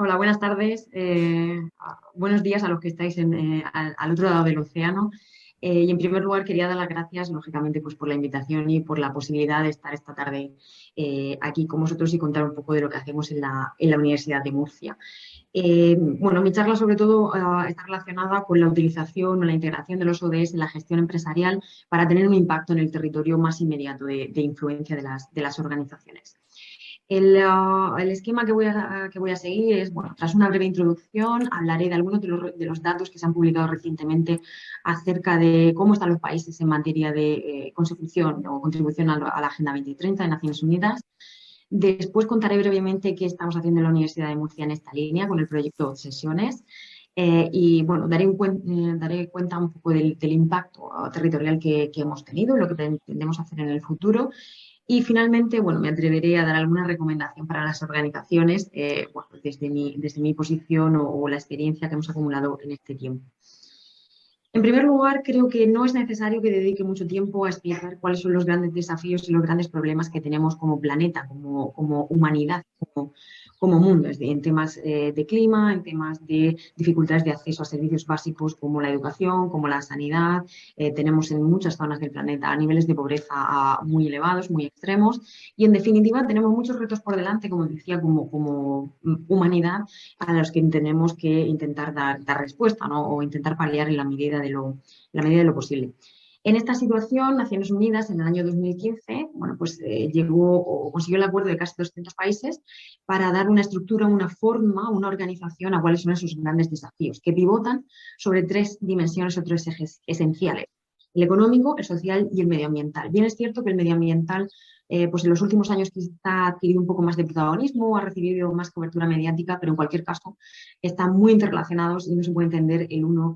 Hola, buenas tardes. Buenos días a los que estáis al otro lado del océano. Y en primer lugar quería dar las gracias, lógicamente, pues, por la invitación y por la posibilidad de estar esta tarde aquí con vosotros y contar un poco de lo que hacemos en la Universidad de Murcia. Bueno, mi charla sobre todo está relacionada con la utilización o la integración de los ODS en la gestión empresarial para tener un impacto en el territorio más inmediato de influencia de las organizaciones. El esquema que voy a seguir es, bueno, tras una breve introducción, hablaré de algunos de los datos que se han publicado recientemente acerca de cómo están los países en materia de consecución o contribución a la Agenda 2030 de Naciones Unidas. Después contaré brevemente qué estamos haciendo en la Universidad de Murcia en esta línea con el proyecto Obsesiones. Y bueno, daré cuenta un poco del impacto territorial que hemos tenido y lo que pretendemos hacer en el futuro. Y finalmente, bueno, me atreveré a dar alguna recomendación para las organizaciones, bueno, desde mi posición o la experiencia que hemos acumulado en este tiempo. En primer lugar, creo que no es necesario que dedique mucho tiempo a explicar cuáles son los grandes desafíos y los grandes problemas que tenemos como planeta, como humanidad, como mundo, en temas de clima, en temas de dificultades de acceso a servicios básicos como la educación, como la sanidad. Tenemos en muchas zonas del planeta niveles de pobreza muy elevados, muy extremos, y en definitiva tenemos muchos retos por delante, como decía, como humanidad, a los que tenemos que intentar dar respuesta, ¿no? O intentar paliar en la medida de lo posible. En esta situación, Naciones Unidas en el año 2015, bueno, pues llegó o consiguió el acuerdo de casi 200 países para dar una estructura, una forma, una organización a cuáles son esos grandes desafíos que pivotan sobre tres dimensiones o tres ejes esenciales: el económico, el social y el medioambiental. Bien es cierto que el medioambiental pues en los últimos años quizá ha adquirido un poco más de protagonismo, ha recibido más cobertura mediática, pero en cualquier caso están muy interrelacionados y no se puede entender el uno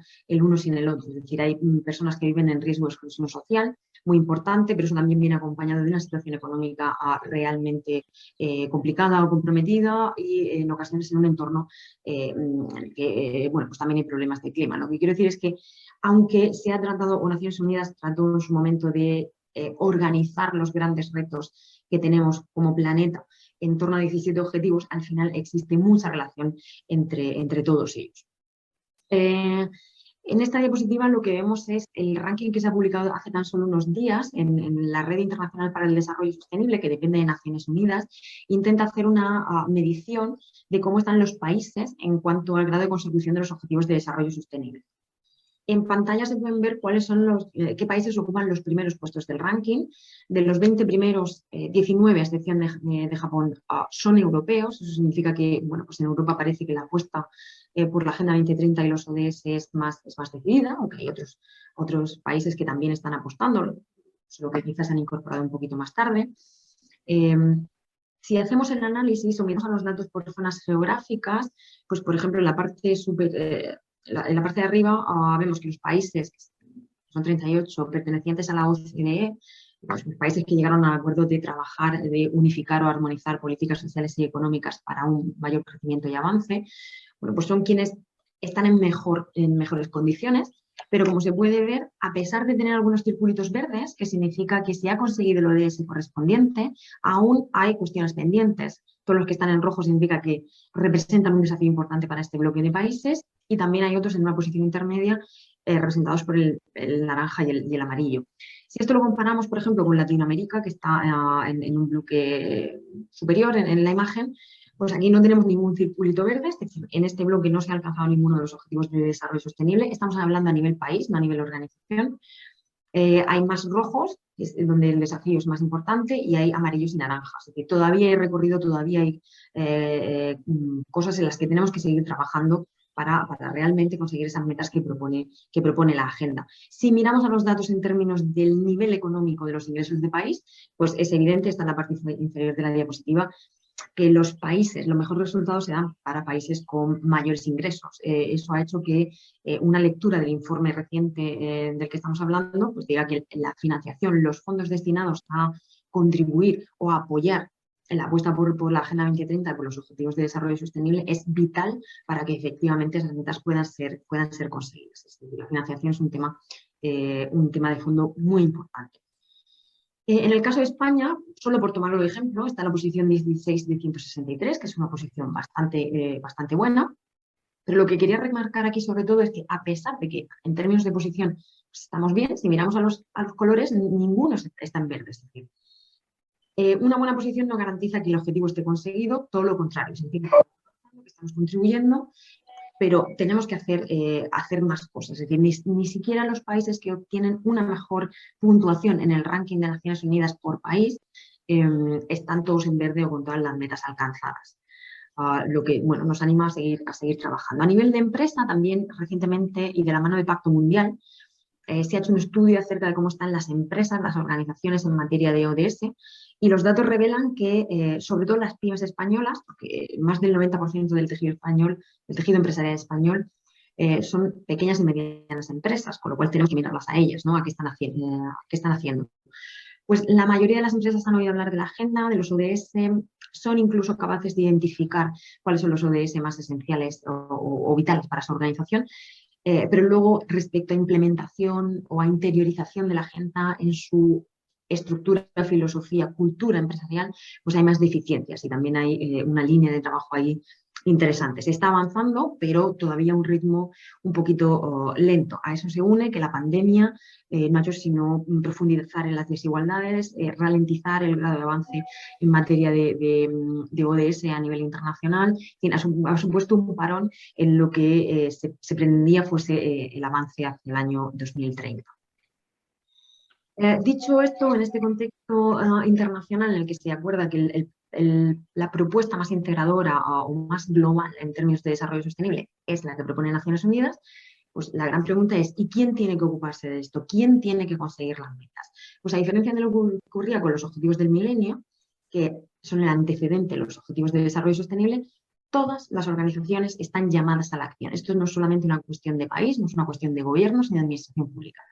sin el otro. Es decir, hay personas que viven en riesgo de exclusión social, muy importante, pero eso también viene acompañado de una situación económica realmente complicada o comprometida y en ocasiones en un entorno en el que bueno, pues también hay problemas de clima. Lo que quiero decir es que aunque se ha tratado, o Naciones Unidas trató en su momento de organizar los grandes retos que tenemos como planeta en torno a 17 objetivos, al final existe mucha relación entre todos ellos. En esta diapositiva lo que vemos es el ranking que se ha publicado hace tan solo unos días en la Red Internacional para el Desarrollo Sostenible, que depende de Naciones Unidas. Intenta hacer una medición de cómo están los países en cuanto al grado de consecución de los objetivos de desarrollo sostenible. En pantalla se pueden ver qué países ocupan los primeros puestos del ranking. De los 20 primeros, 19, a excepción de Japón, son europeos. Eso significa que, bueno, pues en Europa parece que la apuesta por la Agenda 2030 y los ODS es más decidida, aunque hay otros países que también están apostando, lo que quizás han incorporado un poquito más tarde. Si hacemos el análisis o miramos a los datos por zonas geográficas, pues por ejemplo en la parte en la parte de arriba vemos que los países, son 38, pertenecientes a la OCDE, pues, los países que llegaron al acuerdo de trabajar, de unificar o armonizar políticas sociales y económicas para un mayor crecimiento y avance, bueno, pues son quienes están en mejores condiciones. Pero como se puede ver, a pesar de tener algunos circulitos verdes, que significa que se ha conseguido el ODS correspondiente, aún hay cuestiones pendientes. Todos los que están en rojo significa que representan un desafío importante para este bloque de países, y también hay otros en una posición intermedia representados por el naranja y el amarillo. Si esto lo comparamos, por ejemplo, con Latinoamérica, que está en un bloque superior en la imagen, pues aquí no tenemos ningún circulito verde, es decir, en este bloque no se ha alcanzado ninguno de los objetivos de desarrollo sostenible. Estamos hablando a nivel país, no a nivel organización. Hay más rojos, que es donde el desafío es más importante, y hay amarillos y naranjas. Es decir, todavía hay recorrido, todavía hay cosas en las que tenemos que seguir trabajando para realmente conseguir esas metas que propone la agenda. Si miramos a los datos en términos del nivel económico de los ingresos de país, pues es evidente, está en la parte inferior de la diapositiva, que los mejores resultados se dan para países con mayores ingresos. Eso ha hecho que una lectura del informe reciente del que estamos hablando, pues diga que la financiación, los fondos destinados a contribuir o a apoyar en la apuesta por la Agenda 2030, por los Objetivos de Desarrollo Sostenible, es vital para que efectivamente esas metas puedan ser conseguidas. Es decir, la financiación es un tema de fondo muy importante. En el caso de España, solo por tomarlo de ejemplo, está la posición 16 de 163, que es una posición bastante buena. Pero lo que quería remarcar aquí sobre todo es que a pesar de que en términos de posición pues, estamos bien, si miramos a los colores, ninguno está en verde. Es decir, una buena posición no garantiza que el objetivo esté conseguido, todo lo contrario. Es decir, que estamos contribuyendo, pero tenemos que hacer más cosas. Es decir, ni siquiera los países que obtienen una mejor puntuación en el ranking de Naciones Unidas por país están todos en verde o con todas las metas alcanzadas. Lo que bueno, nos anima a seguir trabajando. A nivel de empresa, también recientemente y de la mano del Pacto Mundial, se ha hecho un estudio acerca de cómo están las empresas, las organizaciones en materia de ODS, y los datos revelan que, sobre todo las pymes españolas, porque más del 90% del tejido español, del tejido empresarial español, son pequeñas y medianas empresas, con lo cual tenemos que mirarlas a ellas, ¿no? ¿Qué están haciendo? Pues la mayoría de las empresas han oído hablar de la agenda, de los ODS, son incluso capaces de identificar cuáles son los ODS más esenciales o vitales para su organización, pero luego respecto a implementación o a interiorización de la agenda en su estructura, filosofía, cultura empresarial, pues hay más deficiencias y también hay una línea de trabajo ahí interesante. Se está avanzando, pero todavía a un ritmo un poquito lento. A eso se une que la pandemia no ha hecho sino profundizar en las desigualdades, ralentizar el grado de avance en materia de ODS a nivel internacional, ha supuesto un parón en lo que se pretendía fuese el avance hacia el año 2030. Dicho esto, en este contexto internacional en el que se acuerda que la propuesta más integradora o más global en términos de desarrollo sostenible es la que propone Naciones Unidas, pues la gran pregunta es, ¿y quién tiene que ocuparse de esto? ¿Quién tiene que conseguir las metas? Pues a diferencia de lo que ocurría con los objetivos del milenio, que son el antecedente de los objetivos de desarrollo sostenible, todas las organizaciones están llamadas a la acción. Esto no es solamente una cuestión de país, no es una cuestión de gobiernos ni de administración pública.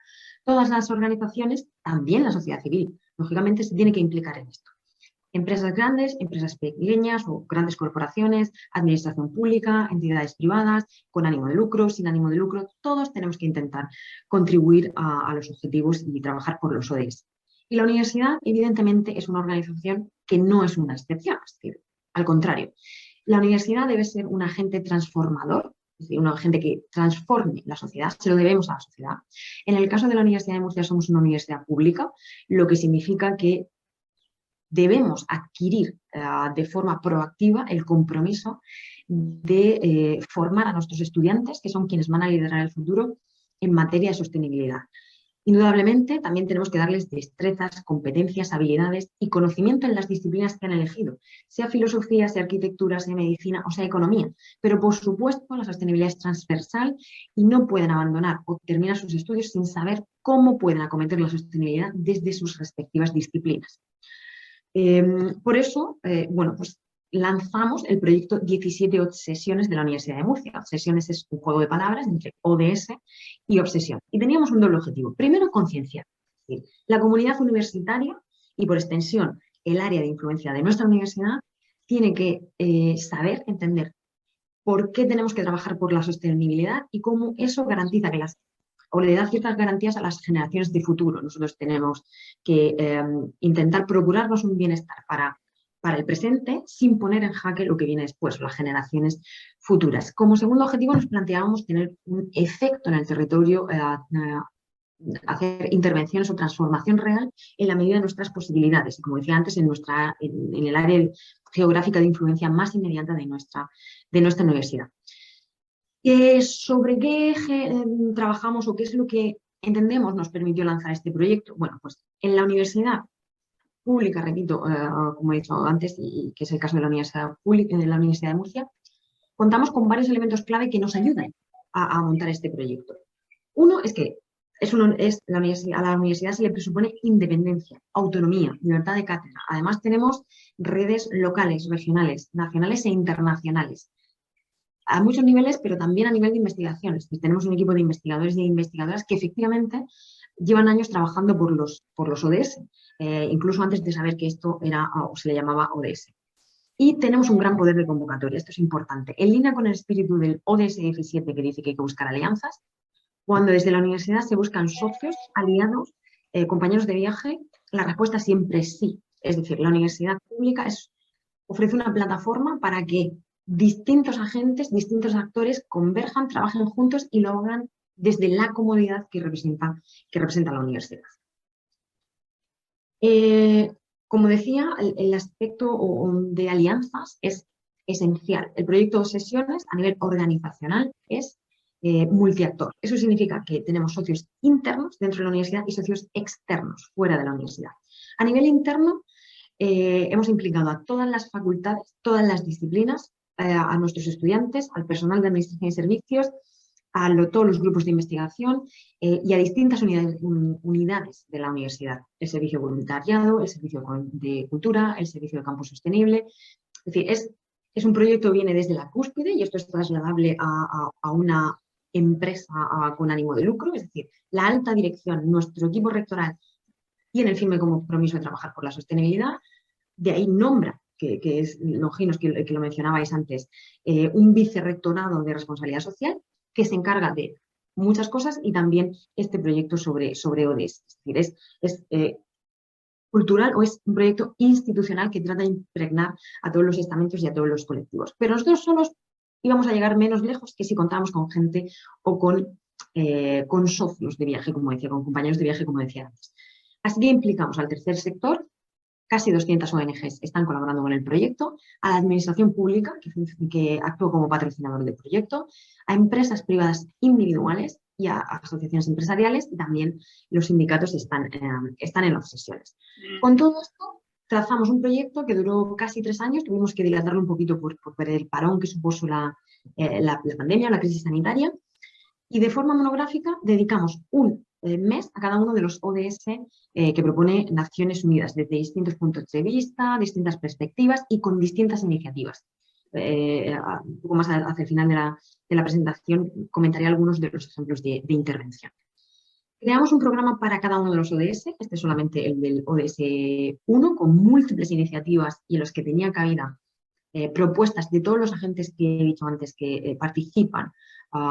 Todas las organizaciones, también la sociedad civil, lógicamente se tiene que implicar en esto. Empresas grandes, empresas pequeñas o grandes corporaciones, administración pública, entidades privadas, con ánimo de lucro, sin ánimo de lucro, todos tenemos que intentar contribuir a los objetivos y trabajar por los ODS. Y la universidad, evidentemente, es una organización que no es una excepción, es decir, al contrario. La universidad debe ser un agente transformador, es decir, un agente que transforme la sociedad, se lo debemos a la sociedad. En el caso de la Universidad de Murcia somos una universidad pública, lo que significa que debemos adquirir de forma proactiva el compromiso de formar a nuestros estudiantes, que son quienes van a liderar el futuro en materia de sostenibilidad. Indudablemente, también tenemos que darles destrezas, competencias, habilidades y conocimiento en las disciplinas que han elegido, sea filosofía, sea arquitectura, sea medicina o sea economía. Pero, por supuesto, la sostenibilidad es transversal y no pueden abandonar o terminar sus estudios sin saber cómo pueden acometer la sostenibilidad desde sus respectivas disciplinas. Por eso, bueno, pues lanzamos el proyecto 17 Obsesiones de la Universidad de Murcia. Obsesiones es un juego de palabras entre ODS y obsesión. Y teníamos un doble objetivo. Primero, concienciar. Es decir, la comunidad universitaria y, por extensión, el área de influencia de nuestra universidad tiene que saber, entender por qué tenemos que trabajar por la sostenibilidad y cómo eso garantiza que o le da ciertas garantías a las generaciones de futuro. Nosotros tenemos que intentar procurarnos un bienestar para el presente sin poner en jaque lo que viene después, las generaciones futuras. Como segundo objetivo nos planteábamos tener un efecto en el territorio, hacer intervenciones o transformación real en la medida de nuestras posibilidades. Y como decía antes, en el área geográfica de influencia más inmediata de nuestra universidad. ¿Sobre qué eje trabajamos o qué es lo que entendemos nos permitió lanzar este proyecto? Bueno, pues en la universidad pública, repito, como he dicho antes, y que es el caso de la Universidad de Murcia, contamos con varios elementos clave que nos ayudan a montar este proyecto. Uno es que a la universidad se le presupone independencia, autonomía, libertad de cátedra. Además tenemos redes locales, regionales, nacionales e internacionales a muchos niveles, pero también a nivel de investigaciones. Tenemos un equipo de investigadores y investigadoras que efectivamente llevan años trabajando por los ODS, incluso antes de saber que esto era o se le llamaba ODS. Y tenemos un gran poder de convocatoria, esto es importante. En línea con el espíritu del ODS 17, que dice que hay que buscar alianzas, cuando desde la universidad se buscan socios, aliados, compañeros de viaje, La respuesta siempre es sí. Es decir, la universidad pública ofrece una plataforma para que distintos agentes, distintos actores converjan, trabajen juntos y lo hagan desde la comodidad que representa la universidad. Como decía, el aspecto de alianzas es esencial. El proyecto Obsesiones a nivel organizacional es multiactor. Eso significa que tenemos socios internos dentro de la universidad y socios externos fuera de la universidad. A nivel interno, hemos implicado a todas las facultades, todas las disciplinas, a nuestros estudiantes, al personal de administración y servicios, todos los grupos de investigación y a distintas unidades de la universidad. El servicio de voluntariado, el servicio de cultura, el servicio de campo sostenible. Es decir, es un proyecto que viene desde la cúspide y esto es trasladable a una empresa con ánimo de lucro, es decir, la alta dirección, nuestro equipo rectoral tiene el firme compromiso de trabajar por la sostenibilidad, de ahí nombra, que es Longinos, que lo mencionabais antes, un vicerrectorado de responsabilidad social que se encarga de muchas cosas y también este proyecto sobre ODS. Es decir, es cultural o es un proyecto institucional que trata de impregnar a todos los estamentos y a todos los colectivos. Pero nosotros solos íbamos a llegar menos lejos que si contábamos con gente o con socios de viaje, como decía, con compañeros de viaje, como decía antes. Así que implicamos al tercer sector. Casi 200 ONGs están colaborando con el proyecto, a la administración pública, que actúa como patrocinador del proyecto, a empresas privadas individuales y a asociaciones empresariales, y también los sindicatos están en las sesiones. Con todo esto, trazamos un proyecto que duró casi 3 años, tuvimos que dilatarlo un poquito por ver el parón que supuso la pandemia, la crisis sanitaria, y de forma monográfica dedicamos un mes a cada uno de los ODS que propone Naciones Unidas, desde distintos puntos de vista, distintas perspectivas y con distintas iniciativas. Un poco más hacia el final de la presentación comentaré algunos de los ejemplos de intervención. Creamos un programa para cada uno de los ODS, este es solamente el del ODS 1, con múltiples iniciativas y en los que tenía cabida propuestas de todos los agentes que he dicho antes que participan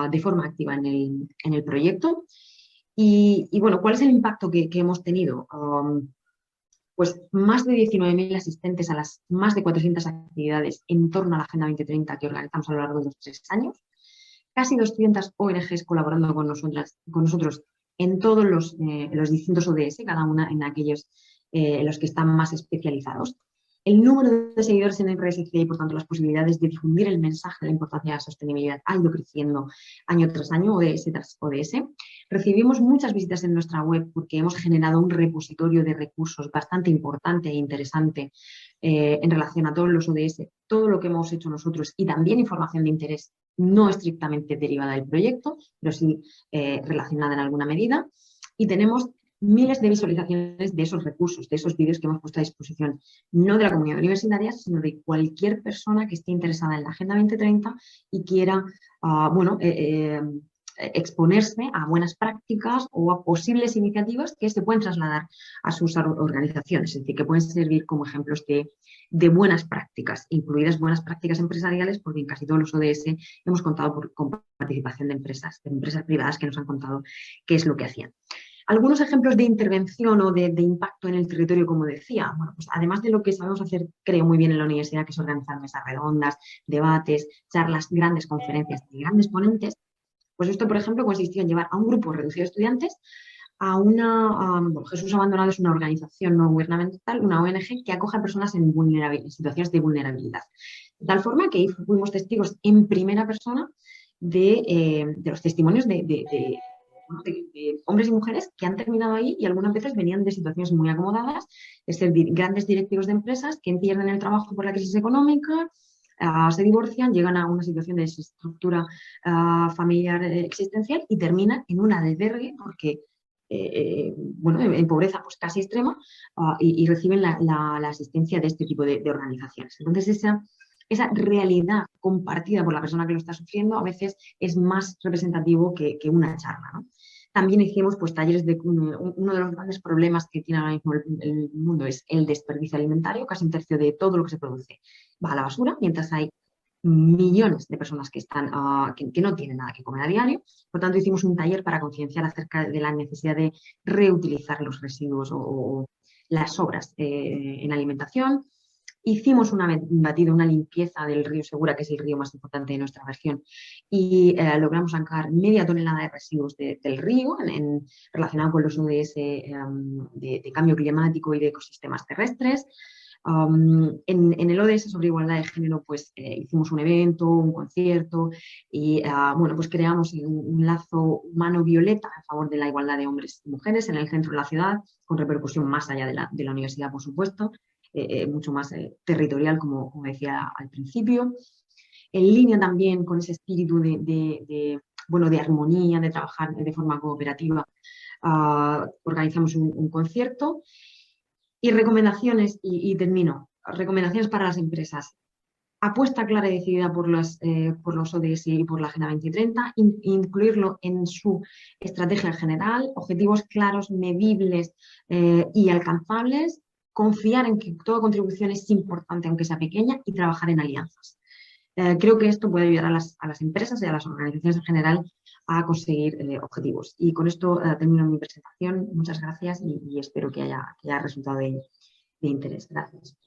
de forma activa en el proyecto. Y bueno, ¿cuál es el impacto que hemos tenido? Pues más de 19.000 asistentes a las más de 400 actividades en torno a la Agenda 2030 que organizamos a lo largo de los 3 años. Casi 200 ONGs colaborando con nosotros en todos los distintos ODS, cada una en aquellos en los que están más especializados. El número de seguidores en redes sociales y, por tanto, las posibilidades de difundir el mensaje de la importancia de la sostenibilidad ha ido creciendo año tras año, ODS tras ODS. Recibimos muchas visitas en nuestra web porque hemos generado un repositorio de recursos bastante importante e interesante en relación a todos los ODS, todo lo que hemos hecho nosotros y también información de interés no estrictamente derivada del proyecto, pero sí relacionada en alguna medida. Y tenemos miles de visualizaciones de esos recursos, de esos vídeos que hemos puesto a disposición, no de la comunidad universitaria, sino de cualquier persona que esté interesada en la Agenda 2030 y quiera, exponerse a buenas prácticas o a posibles iniciativas que se pueden trasladar a sus organizaciones, es decir, que pueden servir como ejemplos de buenas prácticas, incluidas buenas prácticas empresariales, porque en casi todos los ODS hemos contado con participación de empresas privadas que nos han contado qué es lo que hacían. Algunos ejemplos de intervención o de impacto en el territorio, como decía, bueno, pues además de lo que sabemos hacer, creo muy bien en la universidad, que es organizar mesas redondas, debates, charlas, grandes conferencias y grandes ponentes, pues esto, por ejemplo, consistió en llevar a un grupo reducido de estudiantes a Jesús Abandonado es una organización no gubernamental, una ONG que acoge a personas en situaciones de vulnerabilidad. De tal forma que fuimos testigos en primera persona de los testimonios de hombres y mujeres que han terminado ahí y algunas veces venían de situaciones muy acomodadas, de ser grandes directivos de empresas que pierden el trabajo por la crisis económica, se divorcian, llegan a una situación de desestructura familiar existencial y terminan en un albergue porque, en pobreza pues casi extrema y reciben la asistencia de este tipo de organizaciones. Entonces, esa realidad compartida por la persona que lo está sufriendo a veces es más representativo que una charla, ¿no? También hicimos pues, talleres de uno de los grandes problemas que tiene ahora mismo el mundo es el desperdicio alimentario. Casi un tercio de todo lo que se produce va a la basura, mientras hay millones de personas que no tienen nada que comer a diario. Por tanto, hicimos un taller para concienciar acerca de la necesidad de reutilizar los residuos o las obras en alimentación. Hicimos una batida, una limpieza del río Segura, que es el río más importante de nuestra región, y logramos sacar media tonelada de residuos del río relacionado con los ODS de cambio climático y de ecosistemas terrestres. En el ODS sobre igualdad de género, pues hicimos un evento, un concierto y bueno, pues creamos un lazo humano violeta a favor de la igualdad de hombres y mujeres en el centro de la ciudad, con repercusión más allá de la universidad, por supuesto, mucho más territorial, como decía al principio. En línea también con ese espíritu bueno, de armonía, de trabajar de forma cooperativa, organizamos un concierto. Y recomendaciones, y termino, recomendaciones para las empresas. Apuesta clara y decidida por los ODS y por la Agenda 2030, incluirlo en su estrategia general, objetivos claros, medibles y alcanzables, confiar en que toda contribución es importante, aunque sea pequeña, y trabajar en alianzas. Creo que esto puede ayudar a las empresas y a las organizaciones en general a conseguir objetivos. Y con esto termino mi presentación. Muchas gracias y espero que haya resultado de interés. Gracias.